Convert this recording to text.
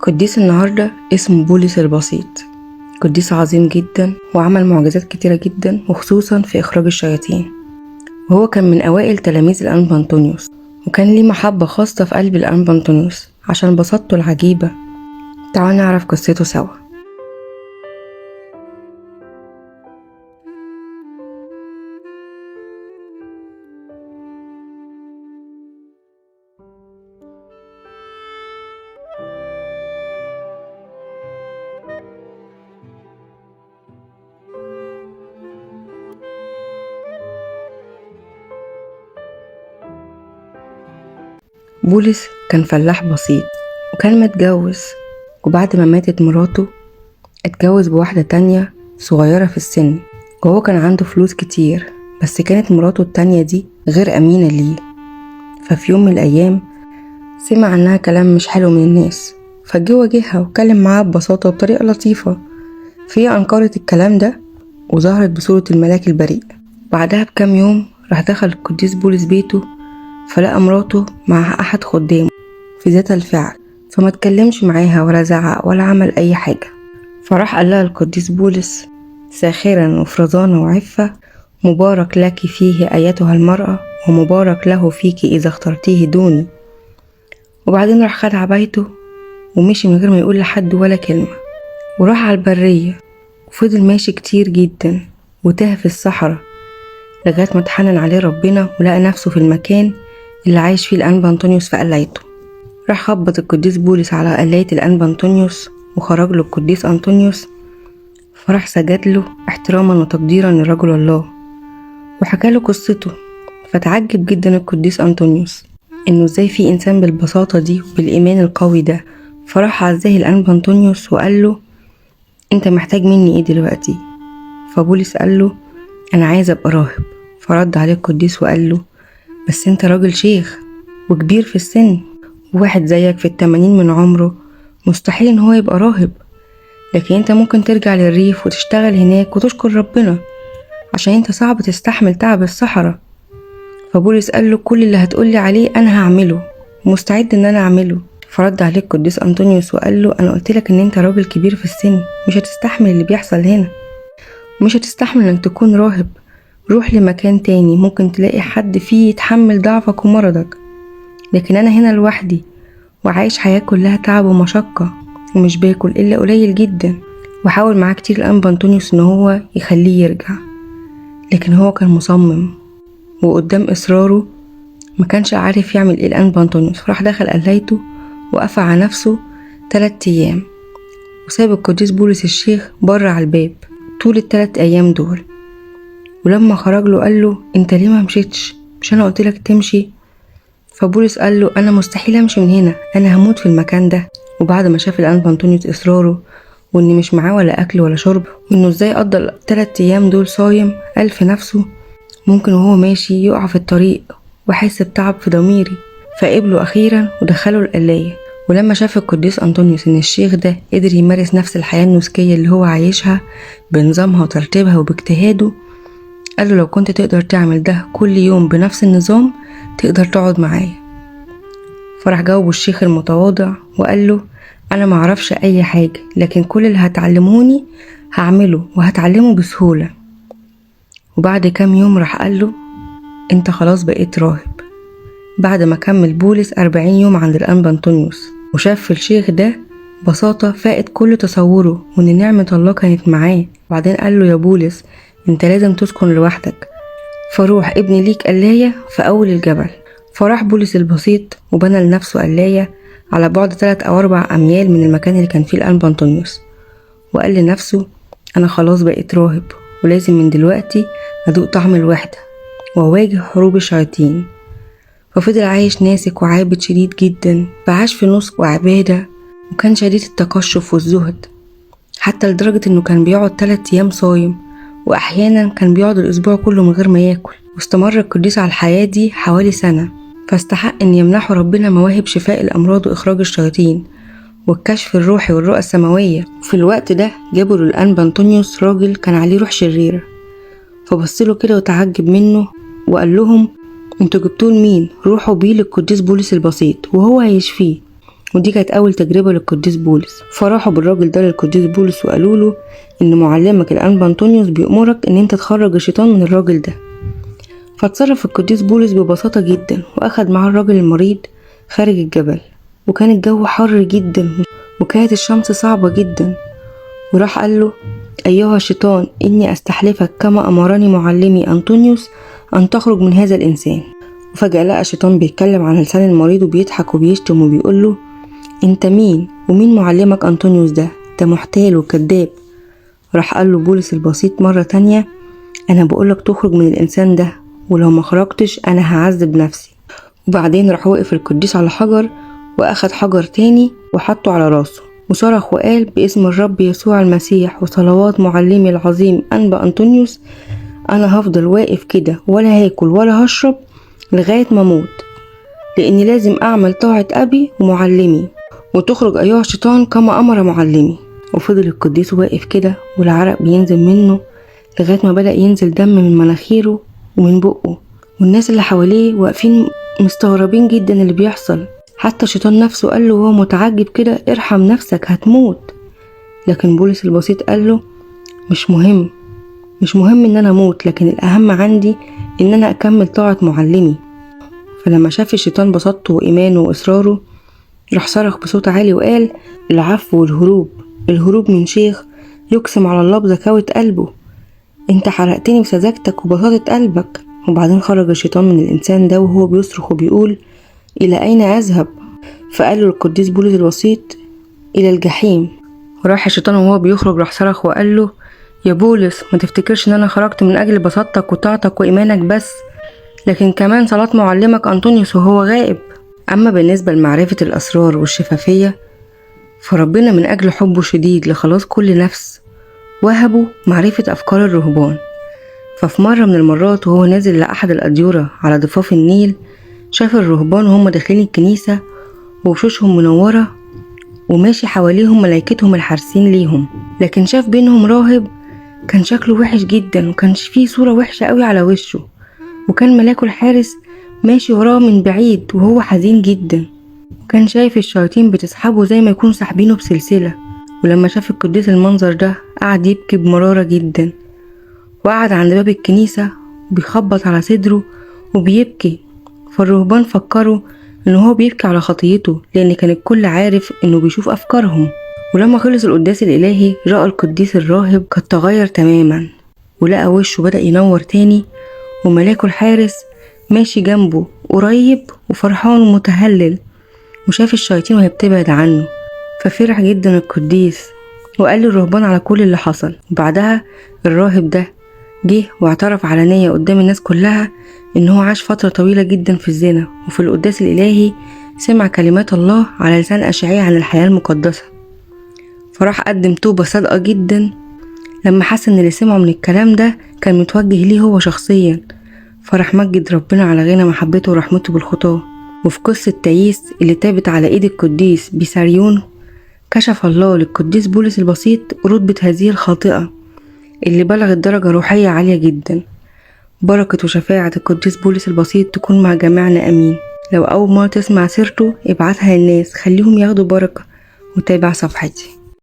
قديس النهاردة اسمه بولس البسيط. قديس عظيم جدا وعمل معجزات كتيرة جدا وخصوصا في إخراج الشياطين، وهو كان من أوائل تلاميذ الأنبا أنطونيوس، وكان ليه محبة خاصة في قلب الأنبا أنطونيوس عشان بساطته العجيبة. تعالوا نعرف قصته سوا. بولس كان فلاح بسيط وكان متجوز، وبعد ما ماتت مراته اتجوز بواحدة تانية صغيرة في السن، وهو كان عنده فلوس كتير، بس كانت مراته التانية دي غير أمينة ليه. ففي يوم من الأيام سمع عنها كلام مش حلو من الناس، فجه واجهها واتكلم معاها ببساطة وبطريقة لطيفة، فهي أنكرت الكلام ده وظهرت بصورة الملاك البريء. بعدها بكام يوم راح دخل القديس بولس بيته، فلقى مراته مع أحد خدامه في ذات الفعل، فما تكلمش معاها ولا زعق ولا عمل أي حاجة. فراح قال لها القديس بولس: ساخرا وفرزانة وعفة، مبارك لك فيه أيتها المرأة، ومبارك له فيك إذا اخترتيه دوني. وبعدين راح خد عبايته ومشي من غير ما يقول لحد ولا كلمة، وراح على البرية وفضل ماشي كتير جدا وتاه في الصحراء لغاية ما اتحنن عليه ربنا ولقى نفسه في المكان اللي عايش فيه الأنبا أنطونيوس في قلايته. راح خبط القديس بولس على قلاية الأنبا أنطونيوس وخرج له القديس أنطونيوس، فراح سجد له احتراما وتقديرا لرجل الله وحكى له قصته. فتعجب جدا القديس أنطونيوس إنه ازاي في إنسان بالبساطة دي وبالإيمان القوي ده. فراح عزاه الأنبا أنطونيوس وقال له: انت محتاج مني ايه دلوقتي؟ فبولس قال له: انا عايز ابقى راهب. فرد عليه القديس وقال له: بس انت راجل شيخ وكبير في السن، وواحد زيك في 80 من عمره مستحيل ان هو يبقى راهب، لكن انت ممكن ترجع للريف وتشتغل هناك وتشكر ربنا، عشان انت صعب تستحمل تعب الصحراء. فبولس قال له: كل اللي هتقولي عليه انا هعمله، مستعد ان انا اعمله. فرد عليه القديس أنطونيوس وقال له: انا قلتلك ان انت راجل كبير في السن، مش هتستحمل اللي بيحصل هنا، مش هتستحمل انك تكون راهب. روح لمكان تاني ممكن تلاقي حد فيه يتحمل ضعفك ومرضك، لكن انا هنا لوحدي وعايش حياة كلها تعب ومشقة، ومش باكل الا قليل جدا. وحاول معاه كتير الأنبا أنطونيوس ان هو يخليه يرجع، لكن هو كان مصمم، وقدام اصراره ما كانش عارف يعمل ايه الأنبا أنطونيوس. فراح دخل قلايته وقفل على نفسه 3 أيام، وساب القديس بولس الشيخ بره على الباب طول ال3 أيام دول. ولما خرج له قال له: انت ليه ما مشيتش؟ مش انا قلتلك تمشي؟ فبولس قال له: انا مستحيل امشي من هنا، انا هموت في المكان ده. وبعد ما شاف الأنبا أنطونيوس اصراره وان مش معاه ولا اكل ولا شرب، وانه ازاي قضى ال3 أيام دول صايم، قال في نفسه: ممكن وهو ماشي يقع في الطريق وحس بتعب في ضميري. فقبله اخيرا ودخله القلاية. ولما شاف القديس أنطونيوس ان الشيخ ده قدر يمارس نفس الحياة النسكية اللي هو عايشها بنظامها وترتيبها وباجتهاده، قال له: لو كنت تقدر تعمل ده كل يوم بنفس النظام تقدر تقعد معايا. فراح جاوبه الشيخ المتواضع وقال له: انا معرفش اي حاجة، لكن كل اللي هتعلموني هعمله وهتعلمه بسهولة. وبعد كام يوم راح قال له: انت خلاص بقيت راهب. بعد ما كمل بولس 40 يوم عند الأنبا أنطونيوس، وشاف في الشيخ ده بساطة فائت كل تصوره وان نعمة الله كانت معاه. وبعدين قال له: يا بولس، انت لازم تسكن لوحدك، فروح ابني ليك قلاية في اول الجبل. فراح بولس البسيط وبنى لنفسه قلاية على بعد 3 أو 4 أميال من المكان اللي كان فيه الأنبا أنطونيوس، وقال لنفسه: انا خلاص بقيت راهب، ولازم من دلوقتي ادوق طعم الوحدة واواجه حروب الشياطين. ففضل عايش ناسك وعابد شديد جدا، فعاش في نسك وعبادة، وكان شديد التقشف والزهد، حتى لدرجة انه كان بيقعد 3 أيام صايم، واحيانا كان بيقعد الاسبوع كله من غير ما ياكل. واستمر القديس على الحياة دي حوالي سنة، فاستحق ان يمنحه ربنا مواهب شفاء الامراض واخراج الشياطين والكشف الروحي والرؤى السماوية. في الوقت ده جابوا للأنبا أنطونيوس راجل كان عليه روح شريرة، فبصله كده وتعجب منه وقال لهم: انتوا جبتوه لمين؟ روحوا بيه للقديس بولس البسيط وهو هيشفيه. ودي كانت أول تجربة للقديس بولس. فراحوا بالراجل ده للقديس بولس وقالوا له إن معلمك الأنبا أنطونيوس بيأمرك إن أنت تخرج الشيطان من الراجل ده. فاتصرف القديس بولس ببساطة جدا وأخد معاه الراجل المريض خارج الجبل، وكان الجو حر جدا وكانت الشمس صعبة جدا، وراح قال له: أيها الشيطان، إني أستحلفك كما أمرني معلمي أنطونيوس أن تخرج من هذا الإنسان. وفجأة لقى الشيطان بيتكلم على لسان المريض وبيضحك وبيشتم وبيقول له: أنت مين؟ ومين معلمك أنطونيوس ده محتال وكذاب. راح قال له بولس البسيط مرة تانية: أنا بقولك تخرج من الإنسان ده، ولو ما خرجتش أنا هعذب نفسي. وبعدين راح وقف القديس على حجر وأخد حجر تاني وحطه على راسه وصرخ وقال: باسم الرب يسوع المسيح وصلوات معلمي العظيم أنبا أنطونيوس، أنا هفضل واقف كده ولا هاكل ولا هشرب لغاية ما موت، لأني لازم أعمل طاعة أبي ومعلمي، وتخرج أيها الشيطان كما أمر معلمي. وفضل القديس واقف كده والعرق بينزل منه لغاية ما بدأ ينزل دم من مناخيره ومن بقه، والناس اللي حواليه واقفين مستغربين جدا اللي بيحصل. حتى الشيطان نفسه قال له وهو متعجب كده: ارحم نفسك هتموت. لكن بولس البسيط قال له: مش مهم ان انا اموت، لكن الاهم عندي ان انا اكمل طاعة معلمي. فلما شاف الشيطان بساطته وايمانه واصراره راح صرخ بصوت عالي وقال: العفو والهروب من شيخ يقسم على الله بزكاوة قلبه، انت حرقتني بسذاجتك وبساطة قلبك. وبعدين خرج الشيطان من الانسان ده وهو بيصرخ وبيقول: الى اين اذهب؟ فقال له القديس بولس البسيط: الى الجحيم. وراح الشيطان وهو بيخرج راح صرخ وقال له: يا بولس، ما تفتكرش ان انا خرجت من اجل بساطتك وطاعتك وايمانك بس، لكن كمان صلاة معلمك أنطونيوس وهو غائب. اما بالنسبة لمعرفة الاسرار والشفافية فربنا من اجل حبه شديد لخلاص كل نفس وهبه معرفة افكار الرهبان. ففي مرة من المرات وهو نازل لأحد الأديرة على ضفاف النيل شاف الرهبان وهم داخلين الكنيسة ووشوشهم منورة وماشي حواليهم ملايكتهم الحارسين ليهم، لكن شاف بينهم راهب كان شكله وحش جدا وكانش فيه صورة وحشة قوي على وشه، وكان ملاكه الحارس ماشي وراه من بعيد وهو حزين جدا، وكان شايف الشياطين بتسحبه زي ما يكون سحبينه بسلسلة. ولما شاف القديس المنظر ده قعد يبكي بمرارة جدا، وقعد عند باب الكنيسة بيخبط على صدره وبيبكي. فالرهبان فكروا انه هو بيبكي على خطيته، لان كان الكل عارف انه بيشوف افكارهم. ولما خلص القداس الالهي رأى القديس الراهب قد تغير تماما، ولقى وشه بدأ ينور تاني، وملاكه الحارس ماشي جنبه قريب وفرحان ومتهلل، وشاف الشياطين وهي بتبعد عنه. ففرح جدا القديس وقال للرهبان على كل اللي حصل. وبعدها الراهب ده جه واعترف علانية قدام الناس كلها ان هو عاش فترة طويلة جدا في الزنا، وفي القداس الالهي سمع كلمات الله على لسان اشعياء عن الحياة المقدسة، فراح قدم توبة صادقة جدا لما حس ان اللي سمعه من الكلام ده كان متوجه ليه هو شخصيا، فراح مجد ربنا على غنى محبته ورحمته بالخطاة. وفي قصة تاييس اللي تابت على ايد القديس بيساريون كشف الله للقديس بولس البسيط رتبة هذه الخاطئة اللي بلغت درجة روحية عالية جدا. بركة وشفاعة القديس بولس البسيط تكون مع جميعنا امين. لو اول مرة تسمع سيرته ابعتها للناس خليهم ياخدوا بركة، وتابع صفحتي.